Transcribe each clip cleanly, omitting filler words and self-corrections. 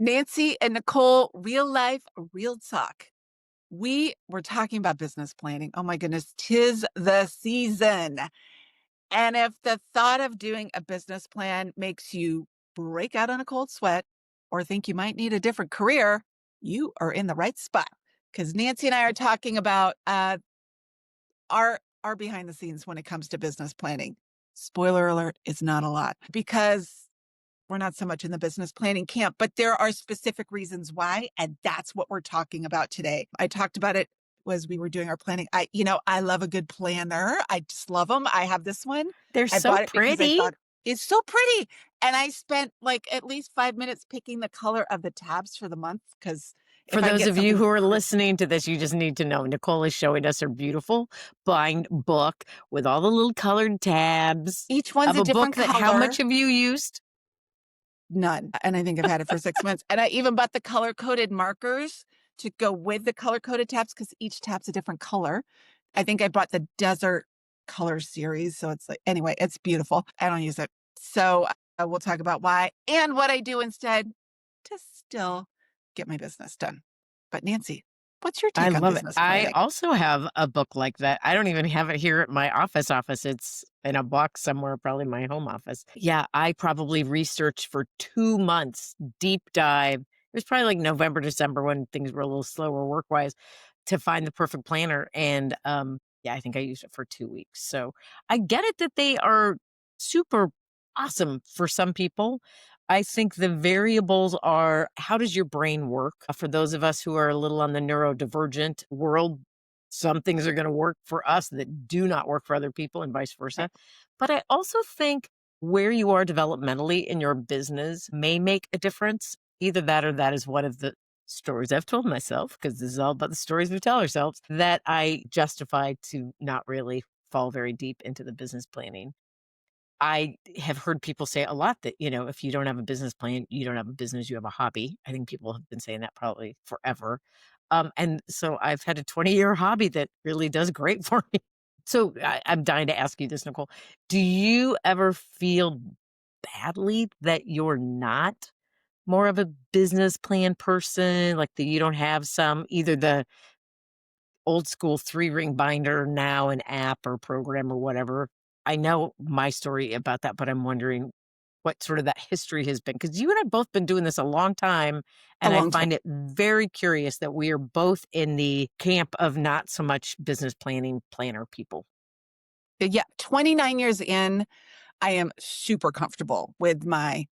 Nancy and Nicole, real life, real talk. We were talking about business planning. Oh my goodness, 'tis the season. And if the thought of doing a business plan makes you break out in a cold sweat or think you might need a different career, you are in the right spot. Because Nancy and I are talking about our behind the scenes when it comes to business planning. Spoiler alert, it's not a lot because we're not so much in the business planning camp, but there are specific reasons why, and that's what we're talking about today. I talked about it as we were doing our planning. I love a good planner. I just love them. I have this one. They're I so bought it because I pretty. thought it's so pretty. And I spent like at least 5 minutes picking the color of the tabs for the month because For if I those get of you something who are pretty, listening to this, you just need to know Nicole is showing us her beautiful bind book with all the little colored tabs each one's of a a book different that how much color. have you used? None. And I think I've had it for 6 months. And I even bought the color coded markers to go with the color coded tabs because each tab's a different color. I think I bought the desert color series. So it's like, anyway, it's beautiful. I don't use it. So we'll talk about why and what I do instead to still get my business done. But Nancy, what's your I take on love it. business I planning? also have a book like that. I don't even have it here at my office. It's in a box somewhere, probably my home office. Yeah, I probably researched for 2 months, deep dive. It was probably like November, December when things were a little slower work-wise to find the perfect planner. And yeah, I think I used it for 2 weeks. So I get it that they are super awesome for some people. I think the variables are how does your brain work? For those of us who are a little on the neurodivergent world, some things are going to work for us that do not work for other people and vice Right. versa. But I also think where you are developmentally in your business may make a difference. Either that or that is one of the stories I've told myself, because this is all about the stories we tell ourselves, that I justify to not really fall very deep into the business planning. I have heard people say a lot that, if you don't have a business plan, you don't have a business, you have a hobby. I think people have been saying that probably forever. And so I've had a 20-year hobby that really does great for me. So I'm dying to ask you this, Nicole. Do you ever feel badly that you're not more of a business plan person, like that you don't have either the old school 3-ring binder, now an app or program or whatever? I know my story about that, but I'm wondering what sort of that history has been, because you and I both been doing this a long time, A and I long time. find it very curious that we are both in the camp of not so much business planner people. Yeah. 29 years in, I am super comfortable with my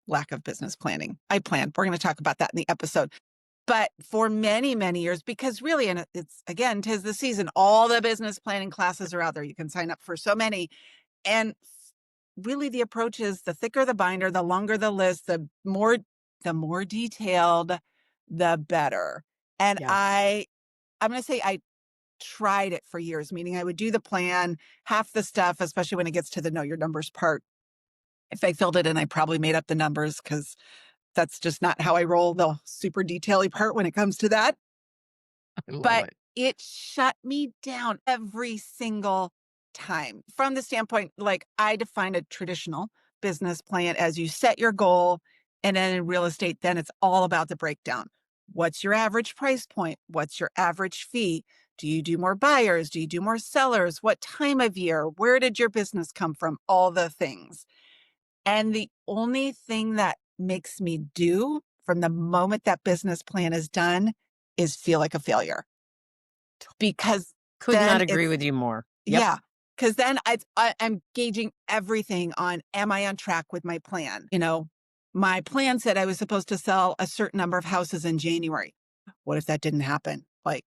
lack of business planning. I plan. We're going to talk about that in the episode. But for many, many years, because really, and it's again, 'tis the season, all the business planning classes are out there. You can sign up for so many. And really the approach is the thicker the binder, the longer the list, the more detailed, the better. And Yeah. I'm going to say I tried it for years, meaning I would do the plan, half the stuff, especially when it gets to the know your numbers part. If I filled it in, I probably made up the numbers because that's just not how I roll, the super detaily part when it comes to that. I love But it. it shut me down every single time from the standpoint, like I define a traditional business plan as you set your goal. And then in real estate, then it's all about the breakdown. What's your average price point? What's your average fee? Do you do more buyers? Do you do more sellers? What time of year? Where did your business come from? All the things. And the only thing that makes me do from the moment that business plan is done is feel like a failure because Could not then agree it's, with you more. Yep. yeah, because then I'm gauging everything on, am I on track with my plan? My plan said I was supposed to sell a certain number of houses in January. What if that didn't happen? Like,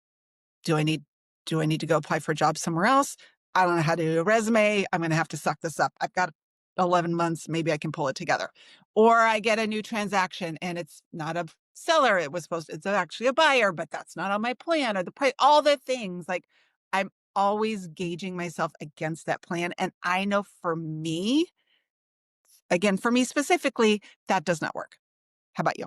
do I need do I need to go apply for a job somewhere else? I don't know how to do a resume. I'm going to have to suck this up. I've got 11 months. Maybe I can pull it together. Or I get a new transaction and it's not a seller. It's actually a buyer, but that's not on my plan or the price, all the things. Like I'm always gauging myself against that plan. And I know for me, again, for me specifically, that does not work. How about you?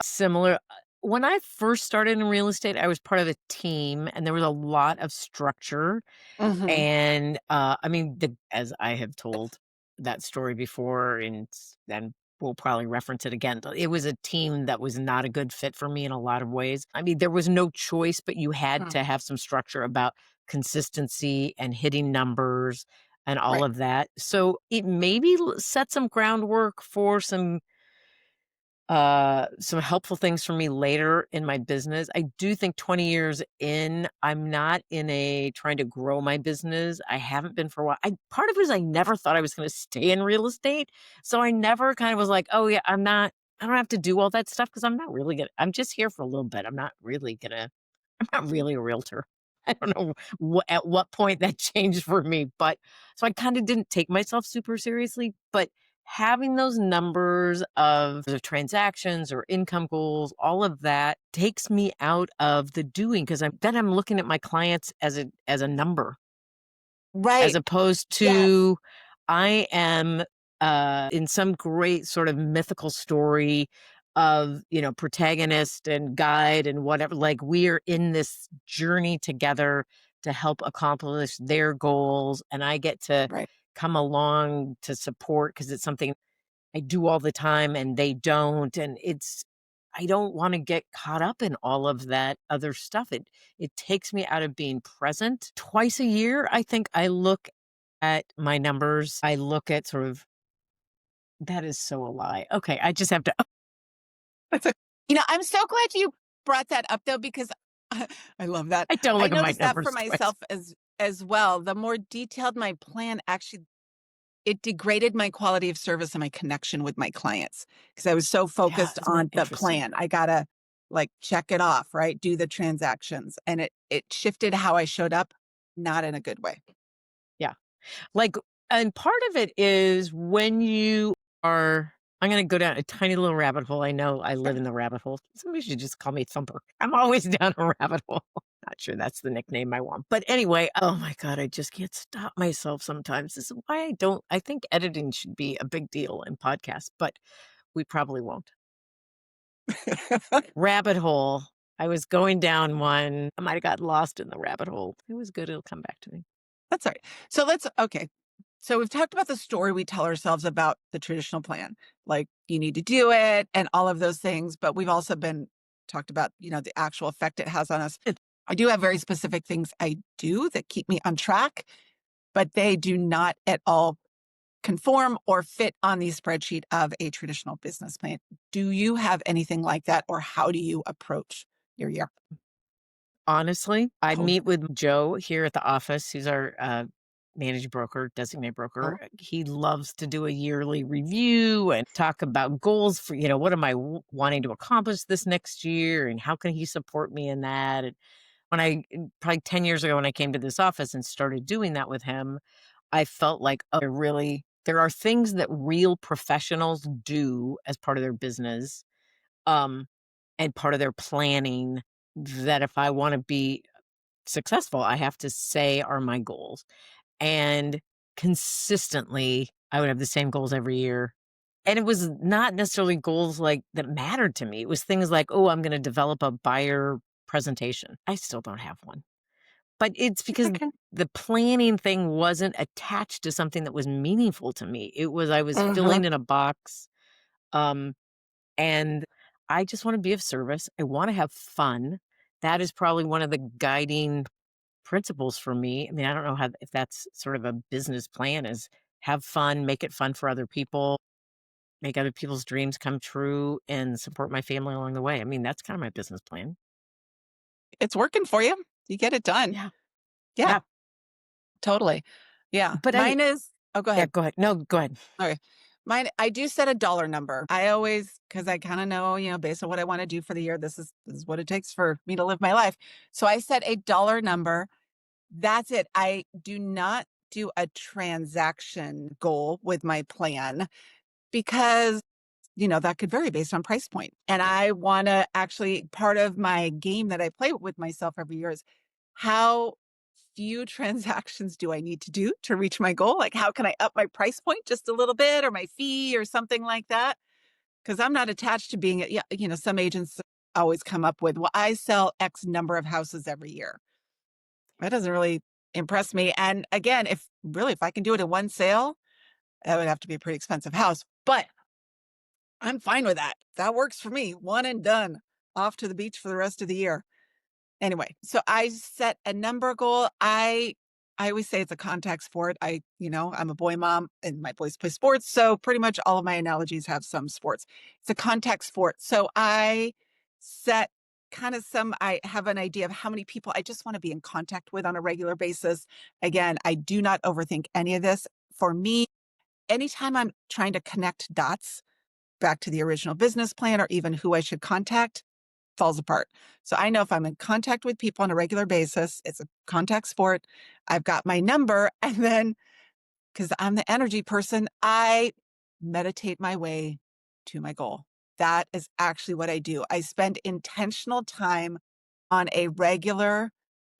Similar. When I first started in real estate, I was part of a team and there was a lot of structure. Hmm. And I mean, as I have told that story before, and we'll probably reference it again. It was a team that was not a good fit for me in a lot of ways. I mean, there was no choice, but you had Hmm. to have some structure about consistency and hitting numbers and all Right. of that. So it maybe set some groundwork for some helpful things for me later in my business. I do think 20 years in, I'm not in a trying to grow my business. I haven't been for a while. Part of it is I never thought I was going to stay in real estate. So I never kind of was like, oh yeah, I don't have to do all that stuff because I'm not really gonna, I'm just here for a little bit. I'm not really a realtor. I don't know at what point that changed for me, but so I kind of didn't take myself super seriously, but having those numbers of the transactions or income goals, all of that takes me out of the doing because I'm looking at my clients as a number as Right. opposed Yes. to I am in some great sort of mythical story of, protagonist and guide and whatever. Like we are in this journey together to help accomplish their goals. And I get to Right. come along to support because it's something I do all the time and they don't. And I don't want to get caught up in all of that other stuff. It takes me out of being present. Twice a year, I think I look at my numbers. I look at sort of that is so a lie. Okay, I just have to That's a I'm so glad you brought that up though, because I love that. I don't I look at my noticed that for numbers twice. myself as well. The more detailed my plan, actually, it degraded my quality of service and my connection with my clients because I was so Yeah, focused isn't that on the interesting? plan. I gotta like check it off, right? Do the transactions. And it shifted how I showed up, not in a good way. Yeah. Like, and part of it is when you are I'm gonna go down a tiny little rabbit hole. I know I live Sure. in the rabbit hole. Somebody should just call me Thumper. I'm always down a rabbit hole. Not sure that's the nickname I want. But anyway, oh my God, I just can't stop myself sometimes. This is why I think editing should be a big deal in podcasts, but we probably won't. Rabbit hole. I was going down one. I might have got lost in the rabbit hole. It was good. It'll come back to me. That's all right. Okay. So we've talked about the story we tell ourselves about the traditional plan, like you need to do it and all of those things. But we've also been talked about, the actual effect it has on us. I do have very specific things I do that keep me on track, but they do not at all conform or fit on the spreadsheet of a traditional business plan. Do you have anything like that, or how do you approach your year? Honestly, I Oh, meet with Joe here at the office. He's our managing broker, designated broker. oh, He loves to do a yearly review and talk about goals for, what am I wanting to accomplish this next year and how can he support me in that? And probably 10 years ago, when I came to this office and started doing that with him, I felt like, oh, there are things that real professionals do as part of their business um, and part of their planning that if I want to be successful, I have to say are my goals. And consistently, I would have the same goals every year. And it was not necessarily goals like that mattered to me. It was things like, oh, I'm going to develop a buyer presentation. I still don't have one. But it's it's because okay. the planning thing wasn't attached to something that was meaningful to me. I was Uh-huh. filling in a box. Um, and I just want to be of service. I want to have fun. That is probably one of the guiding principles for me. I mean, I don't know if that's sort of a business plan is have fun, make it fun for other people, make other people's dreams come true and support my family along the way. I mean, that's kind of my business plan. It's working for you. You get it done. Yeah. Yeah, Yeah. totally. Yeah. But Mine is, oh, go yeah, ahead. go ahead. No, go ahead. Okay. Mine, I do set a dollar number. I always, because I kind of know, based on what I want to do for the year, this is what it takes for me to live my life. So I set a dollar number. That's it. I do not do a transaction goal with my plan because, that could vary based on price point. And I want to actually, part of my game that I play with myself every year is how few transactions do I need to do to reach my goal? Like, how can I up my price point just a little bit or my fee or something like that? Because I'm not attached to being, yeah, some agents always come up with, well, I sell X number of houses every year. That doesn't really impress me. And again, if I can do it in one sale, that would have to be a pretty expensive house. But I'm fine with that. That works for me. One and done. Off to the beach for the rest of the year. Anyway, so I set a number goal. I always say it's a contact sport. I'm a boy mom and my boys play sports, so pretty much all of my analogies have some sports. It's a contact sport. So I set I have an idea of how many people I just want to be in contact with on a regular basis. Again, I do not overthink any of this. For me, anytime I'm trying to connect dots back to the original business plan or even who I should contact, falls apart. So I know if I'm in contact with people on a regular basis, it's a contact sport. I've got my number. And then, because I'm the energy person, I meditate my way to my goal. That is actually what I do. I spend intentional time on a regular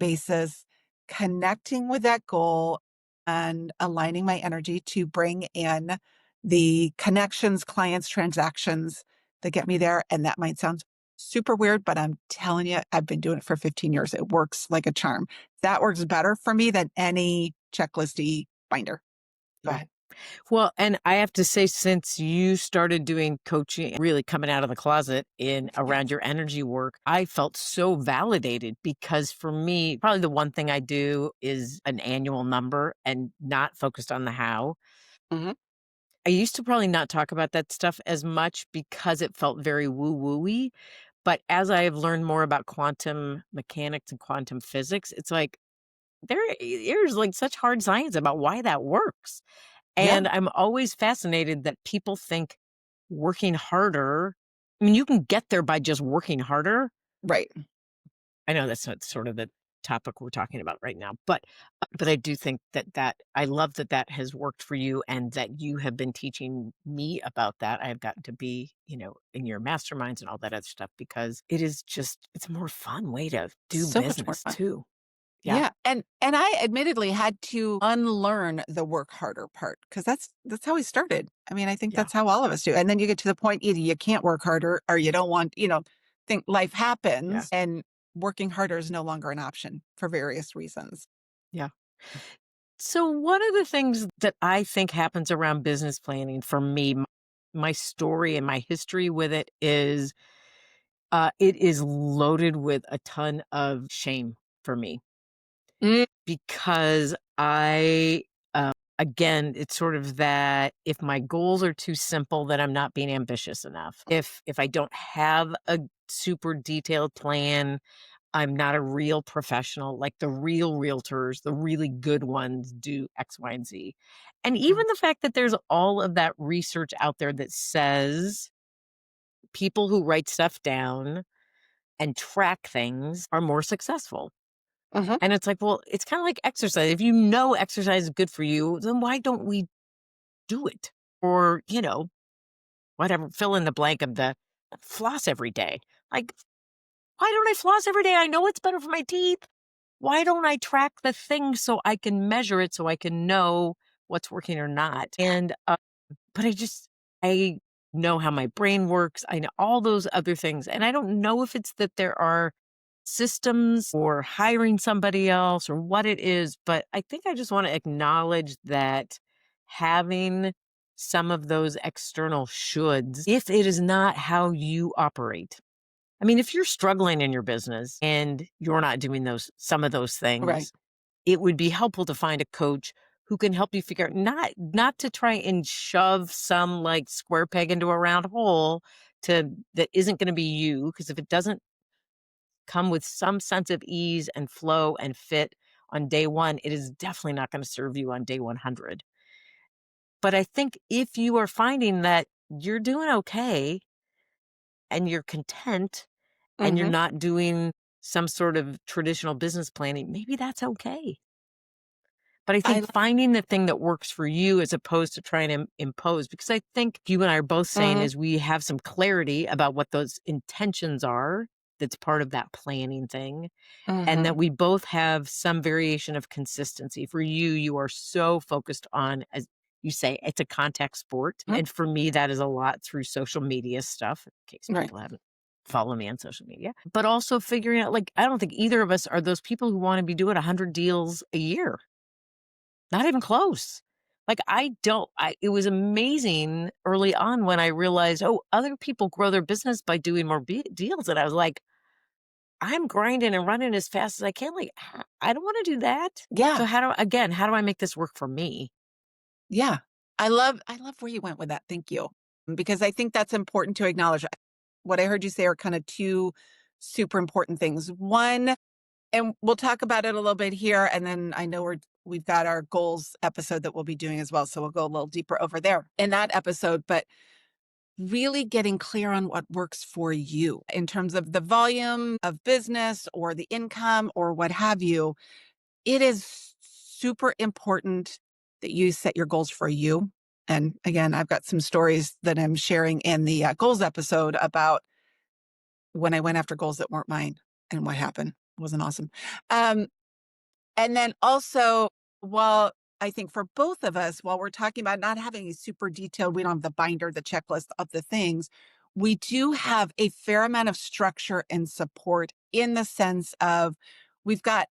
basis, connecting with that goal and aligning my energy to bring in the connections, clients, transactions that get me there. And that might sound super weird, but I'm telling you, I've been doing it for 15 years. It works like a charm. That works better for me than any checklisty binder. Go Yeah. ahead. Well, and I have to say, since you started doing coaching, really coming out of the closet in around Yes. your energy work, I felt so validated because for me, probably the one thing I do is an annual number and not focused on the how. Hmm. I used to probably not talk about that stuff as much because it felt very woo-woo-y. But as I have learned more about quantum mechanics and quantum physics, it's like there's like such hard science about why that works. Yeah. And I'm always fascinated that people think working harder, I mean, you can get there by just working harder. Right. I know that's not sort of the topic we're talking about right now, but I do think that I love that that has worked for you and that you have been teaching me about that. I have gotten to be, in your masterminds and all that other stuff because it is just it's a more fun way to do So much more business fun. too. Yeah. Yeah, and I admittedly had to unlearn the work harder part because that's how we started. I mean, I think Yeah. that's how all of us do. And then you get to the point either you can't work harder or you don't want, think life Yeah. happens and working harder is no longer an option for various reasons. Yeah. So one of the things that I think happens around business planning for me, my story and my history with it is loaded with a ton of shame for me Mm, because again, it's sort of that if my goals are too simple, then I'm not being ambitious enough. If I don't have a super detailed plan, I'm not a real professional. Like the real realtors, the really good ones do X, Y, and Z. And mm, even the fact that there's all of that research out there that says people who write stuff down and track things are more successful. mhm, And it's like, well, it's kind of like exercise. If you know exercise is good for you, then why don't we do it? Or, whatever, fill in the blank of the floss every day. Like, why don't I floss every day? I know it's better for my teeth. Why don't I track the thing so I can measure it so I can know what's working or not? And, but I know how my brain works. I know all those other things. And I don't know if it's that there are systems or hiring somebody else or what it is, but I think I just want to acknowledge that having some of those external shoulds, if it is not how you operate. I mean, if you're struggling in your business and you're not doing some of those right. things, it would be helpful to find a coach who can help you figure out not to try and shove some like square peg into a round hole to that isn't going to be you because if it doesn't come with some sense of ease and flow and fit on day 1, it is definitely not going to serve you on day 100. But I think if you are finding that you're doing okay and you're content and you're Hmm. not doing some sort of traditional business planning, maybe that's okay. But I I think love. finding the thing that works for you as opposed to trying to impose, because I think you and I are both saying Hmm. is we have some clarity about what those intentions are. That's part of that planning thing. And that Hmm. we both have some variation of consistency. For you, you are so focused on, as you say, it's a contact sport. And for me, that is a lot through social media stuff, in case Right. people haven't followed me on social media. But also figuring out, like, I don't think either of us are those people who want to be doing 100 deals a year. Not even close. Like, it was amazing early on when I realized, oh, other people grow their business by doing more deals. And I was like, I'm grinding and running as fast as I can. Like, I don't want to do that. So Yeah. how do I make this work for me? Yeah. I love where you went with that. Thank you. Because I think that's important to acknowledge. What I heard you say are kind of two super important things. One, and we'll talk about it a little bit here, and then I know we've got our goals episode that we'll be doing as well, so we'll go a little deeper over there in that episode, but really getting clear on what works for you in terms of the volume of business or the income or what have you. It is super important that you set your goals for you. And again, I've got some stories that I'm sharing in the goals episode about when I went after goals that weren't mine and what happened. It wasn't awesome. Um, and then also, while I think for both of us, while we're talking about not having a super detailed, we don't have the binder, the checklist of the things, we do have a fair amount of structure and support in the sense of we've got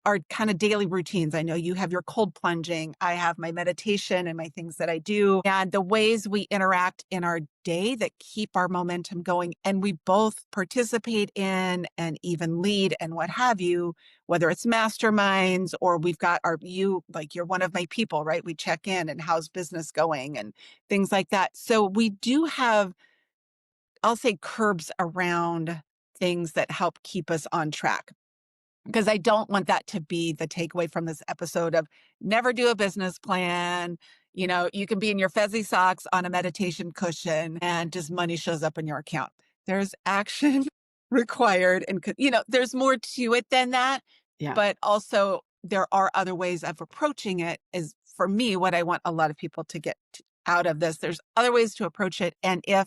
our kind of daily routines. I know you have your cold plunging. I have my meditation and my things that I do, and the ways we interact in our day that keep our momentum going. And we both participate in and even lead and what have you, whether it's masterminds or we've got like you're one of my people, right? We check in and how's business going and things like that. So we do have, I'll say, curbs around things that help keep us on track, because I don't want that to be the takeaway from this episode of never do a business plan. You can be in your fuzzy socks on a meditation cushion and just money shows up in your account. There's action required. And, there's more to it than that. Yeah. But also, there are other ways of approaching it, is for me what I want a lot of people to get out of this. There's other ways to approach it. And if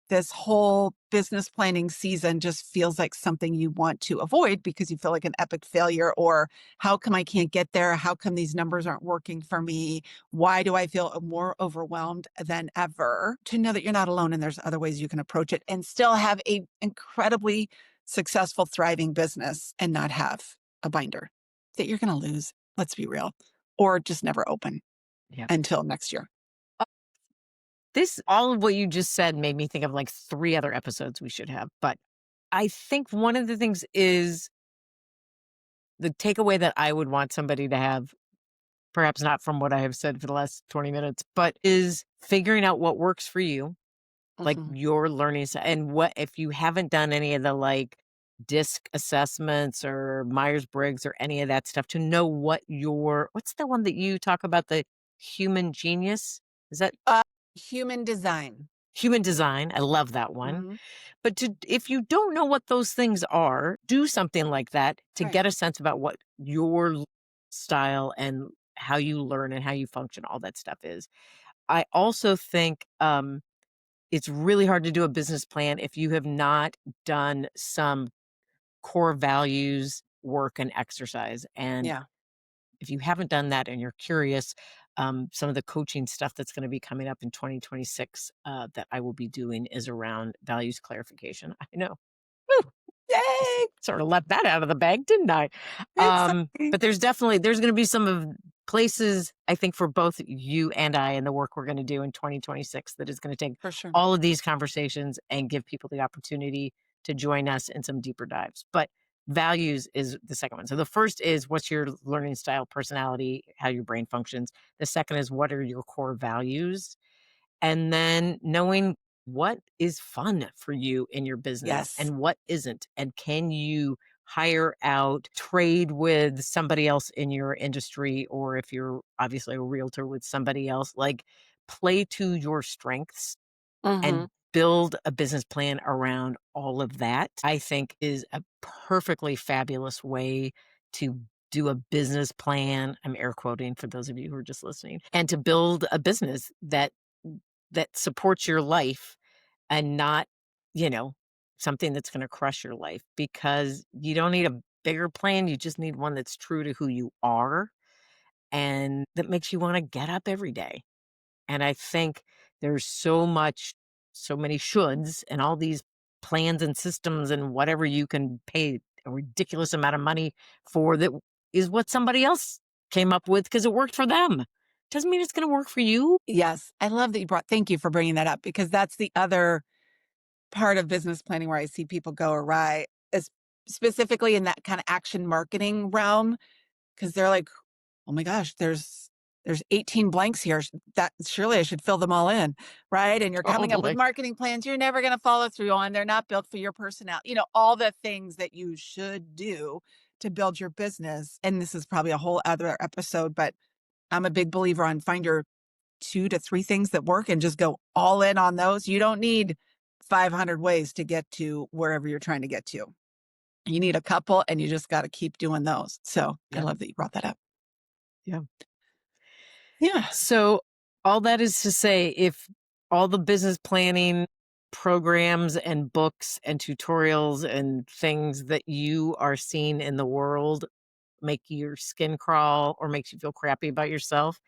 this whole business planning season just feels like something you want to avoid because you feel like an epic failure, or how come I can't get there? How come these numbers aren't working for me? Why do I feel more overwhelmed than ever? To know that you're not alone and there's other ways you can approach it and still have a incredibly successful, thriving business and not have a binder that you're going to lose. Let's be real, or just never open Yeah. until next year. All of what you just said made me think of like 3 other episodes we should have. But I think one of the things is the takeaway that I would want somebody to have, perhaps not from what I have said for the last 20 minutes, but is figuring out what works for you, like Mhm. your learning and what if you haven't done any of the like disc assessments or Myers-Briggs or any of that stuff, to know what's the one that you talk about, the human genius? Is that Human design. human design? I love that one. Mhm. But if you don't know what those things are, do something like that to Right. get a sense about what your style and how you learn and how you function, all that stuff is. I also think it's really hard to do a business plan if you have not done some core values work and exercise. And Yeah. if you haven't done that and you're curious, some of the coaching stuff that's going to be coming up in 2026 that I will be doing is around values clarification. I know. Woo, just Yay! sort of let that out of the bag, didn't I? Exciting. But there's going to be some of places, I think, for both you and I and the work we're going to do in 2026 that is going to take For sure. all of these conversations and give people the opportunity to join us in some deeper dives. But values is the second one. So the first is what's your learning style, personality, how your brain functions. The second is what are your core values? And then knowing what is fun for you in your business Yes. and what isn't. And can you hire out, trade with somebody else in your industry, or if you're obviously a realtor, with somebody else, like play to your strengths Mhm. and build a business plan around all of that, I think is a perfectly fabulous way to do a business plan. I'm air quoting for those of you who are just listening, and to build a business that supports your life and not, you know, something that's going to crush your life, because you don't need a bigger plan. You just need one that's true to who you are and that makes you want to get up every day. And I think there's so many shoulds and all these plans and systems and whatever you can pay a ridiculous amount of money for, that is what somebody else came up with because it worked for them. doesn't mean it's going to work for you. Yes. I love that you brought, thank you for bringing that up because that's the other part of business planning where I see people go awry is specifically in that kind of action marketing realm. Cause they're like, oh my gosh, there's 18 blanks here. That surely I should fill them all in. Right. And you're coming up with Totally. marketing plans you're never going to follow through on. They're not built for your personality. All the things that you should do to build your business. And this is probably a whole other episode, but I'm a big believer on find your 2 to 3 things that work and just go all in on those. You don't need 500 ways to get to wherever you're trying to get to. You need a couple and you just got to keep doing those. So I Yeah. love that you brought that up. Yeah. Yeah. So, all that is to say, if all the business planning programs and books and tutorials and things that you are seeing in the world make your skin crawl or makes you feel crappy about yourself,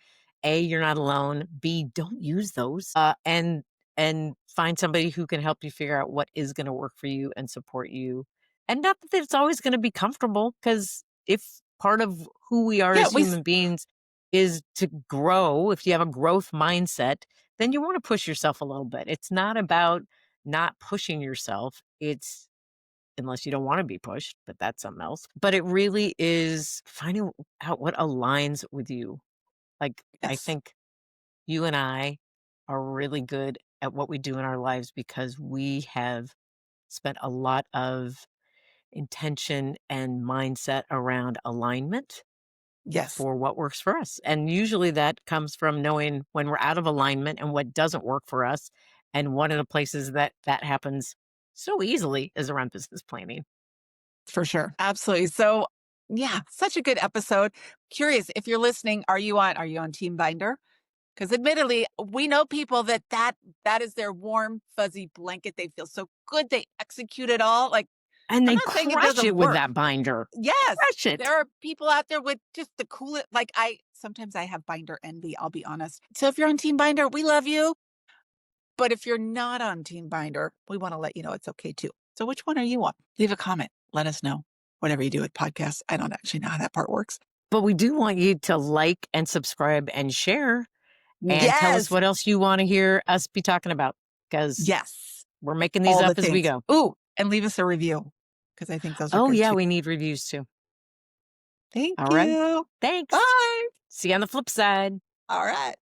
A, you're not alone. B, don't use those. And find somebody who can help you figure out what is going to work for you and support you. And not that it's always going to be comfortable, because if part of who we are Yeah. as human beings is to grow, if you have a growth mindset, then you want to push yourself a little bit. It's not about not pushing yourself. It's unless you don't want to be pushed, but that's something else. But it really is finding out what aligns with you. Like, I Yes. think you and I are really good at what we do in our lives because we have spent a lot of intention and mindset around alignment Yes. for what works for us. And usually that comes from knowing when we're out of alignment and what doesn't work for us. And one of the places that that happens so easily is around business planning. For sure. Absolutely. So yeah, such a good episode. Curious if you're listening, are you on Team Binder? Because admittedly, we know people that is their warm, fuzzy blanket. They feel so good. They execute it all. Like, And I'm they not saying it crush it doesn't with work. that binder. Yes, Crush it. there are people out there with just the coolest. Like sometimes I have binder envy. I'll be honest. So if you're on Team Binder, we love you. But if you're not on Team Binder, we want to let you know it's okay too. So which one are you on? Leave a comment. Let us know. Whatever you do with podcasts, I don't actually know how that part works. But we do want you to like and subscribe and share and tell us Yes, what else you want to hear us be talking about, because yes, we're making these all the up as we things. go. Ooh, and leave us a review because I think those are Oh, good yeah, too. we need reviews too. Thank All right. you. Thanks. Bye. See you on the flip side. All right.